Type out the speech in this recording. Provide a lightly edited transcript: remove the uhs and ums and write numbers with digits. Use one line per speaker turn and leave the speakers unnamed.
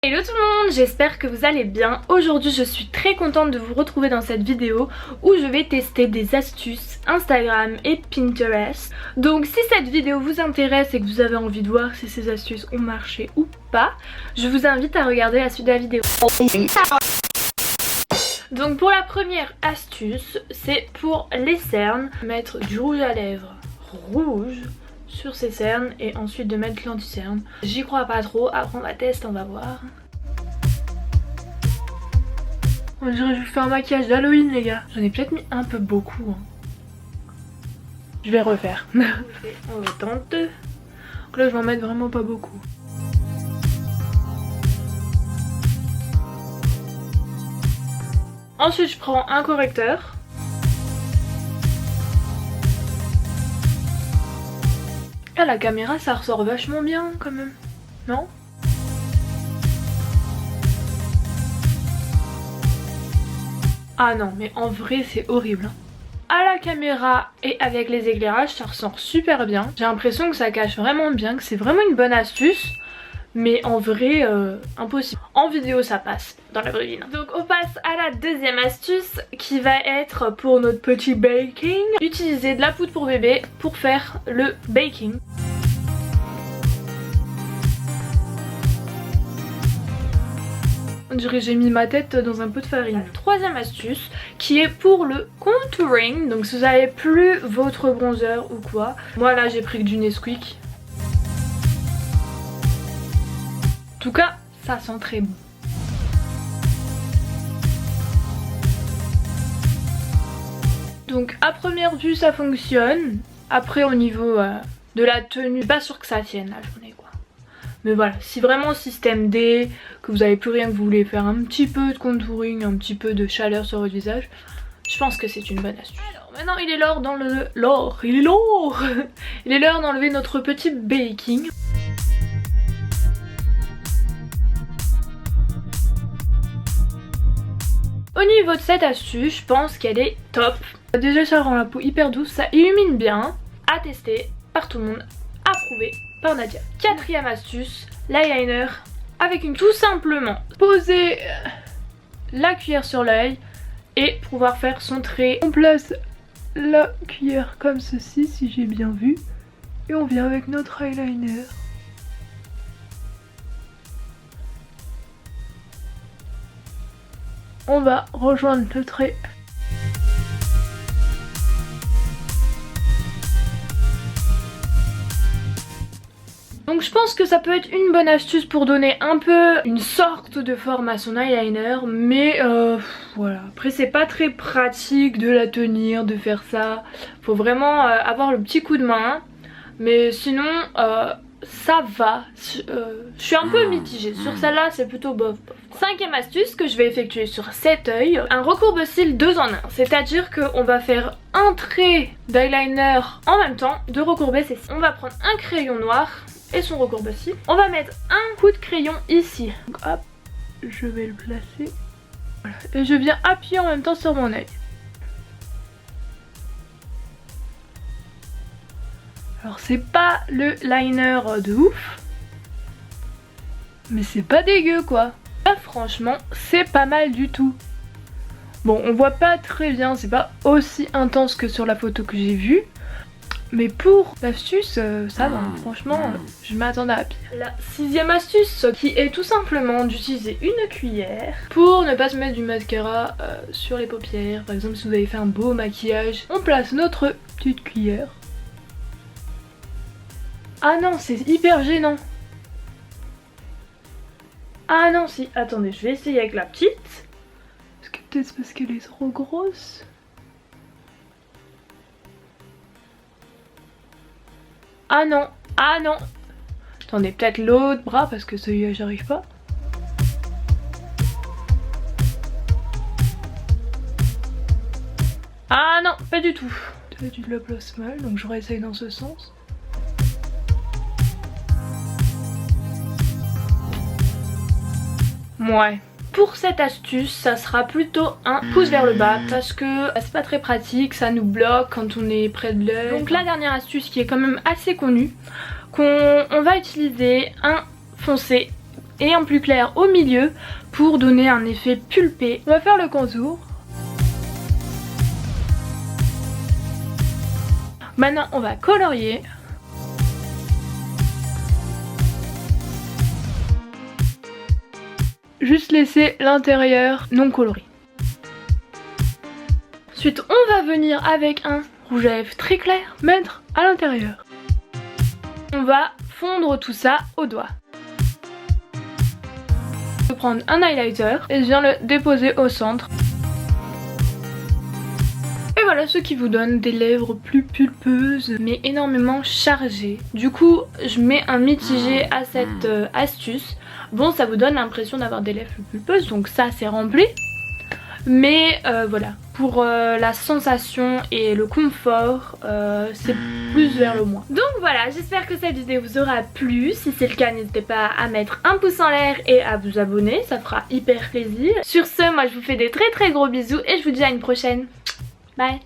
Hello tout le monde, j'espère que vous allez bien. Aujourd'hui je suis très contente de vous retrouver dans cette vidéo où je vais tester des astuces Instagram et Pinterest. Donc si cette vidéo vous intéresse et que vous avez envie de voir si ces astuces ont marché ou pas, je vous invite à regarder la suite de la vidéo. Donc pour la première astuce, c'est pour les cernes, mettre du rouge à lèvres rouge sur ses cernes et ensuite de mettre l'anti-cerne. J'y crois pas trop, après on va tester, on va voir. On dirait que je vous fais un maquillage d'Halloween les gars. J'en ai peut-être mis un peu beaucoup. Je vais refaire. On va tenter. Donc là je vais en mettre vraiment pas beaucoup. Ensuite je prends un correcteur. Ah, la caméra ça ressort vachement bien quand même, non? Ah non mais en vrai c'est horrible hein. À la caméra et avec les éclairages ça ressort super bien. J'ai l'impression que ça cache vraiment bien, que c'est vraiment une bonne astuce. Mais en vrai impossible. En vidéo ça passe, dans la vraie vie non. Donc on passe à la deuxième astuce qui va être pour notre petit baking. Utiliser de la poudre pour bébé pour faire le baking. On dirait que j'ai mis ma tête dans un pot de farine. Troisième astuce qui est pour le contouring. Donc si vous n'avez plus votre bronzer ou quoi. Moi là j'ai pris que du Nesquik. En tout cas ça sent très bon. Donc à première vue ça fonctionne. Après au niveau de la tenue, je suis pas sûre que ça tienne la journée quoi. Mais voilà, si vraiment système D, que vous n'avez plus rien, que vous voulez faire un petit peu de contouring, un petit peu de chaleur sur votre visage, je pense que c'est une bonne astuce. Alors maintenant il est l'heure il est l'heure d'enlever notre petit baking. Au niveau de cette astuce, je pense qu'elle est top. Déjà ça rend la peau hyper douce, ça illumine bien. À tester par tout le monde, approuvé par Nadia. Quatrième astuce, l'eyeliner avec une... Tout simplement poser la cuillère sur l'œil et pouvoir faire son trait. On place la cuillère comme ceci si j'ai bien vu. Et on vient avec notre eyeliner. On va rejoindre le trait. Donc je pense que ça peut être une bonne astuce pour donner un peu une sorte de forme à son eyeliner. Mais voilà, après c'est pas très pratique de la tenir, de faire ça. Faut vraiment avoir le petit coup de main. Mais sinon ça va. Je suis un peu mitigée. Sur celle-là c'est plutôt bof. Cinquième astuce que je vais effectuer sur cet œil, un recourbe-cils 2 en 1. C'est-à-dire qu'on va faire un trait d'eyeliner en même temps de recourber ses cils. On va prendre un crayon noir et son recourbe-cils. On va mettre un coup de crayon ici. Donc hop, je vais le placer. Voilà. Et je viens appuyer en même temps sur mon œil. Alors c'est pas le liner de ouf, mais c'est pas dégueu quoi. Là franchement c'est pas mal du tout. Bon on voit pas très bien, c'est pas aussi intense que sur la photo que j'ai vue. Mais pour l'astuce ça va, franchement je m'attendais à pire. La sixième astuce qui est tout simplement d'utiliser une cuillère pour ne pas se mettre du mascara sur les paupières. Par exemple si vous avez fait un beau maquillage, on place notre petite cuillère. Ah non c'est hyper gênant. Ah non si, attendez je vais essayer avec la petite. Parce que peut-être parce qu'elle est trop grosse. Ah non, ah non. Attendez, peut-être l'autre bras parce que celui-là j'arrive pas. Ah non, pas du tout. Peut-être tu la places mal, donc je réessaye dans ce sens. Ouais. Pour cette astuce, ça sera plutôt un pouce vers le bas parce que c'est pas très pratique, ça nous bloque quand on est près de l'œil. Donc la dernière astuce qui est quand même assez connue, qu'on va utiliser un foncé et un plus clair au milieu pour donner un effet pulpé. On va faire le contour. Maintenant on va colorier. Juste laisser l'intérieur non coloré. Ensuite on va venir avec un rouge à lèvres très clair mettre à l'intérieur. On va fondre tout ça au doigt. Je vais prendre un highlighter et je viens le déposer au centre. Et voilà ce qui vous donne des lèvres plus pulpeuses mais énormément chargées. Du coup je mets un mitigé à cette astuce. Bon, ça vous donne l'impression d'avoir des lèvres plus pulpeuses, donc ça c'est rempli. Mais voilà, pour la sensation et le confort, c'est plus vers le moins. Donc voilà, j'espère que cette vidéo vous aura plu. Si c'est le cas, n'hésitez pas à mettre un pouce en l'air et à vous abonner, ça fera hyper plaisir. Sur ce, moi je vous fais des très gros bisous et je vous dis à une prochaine. Bye.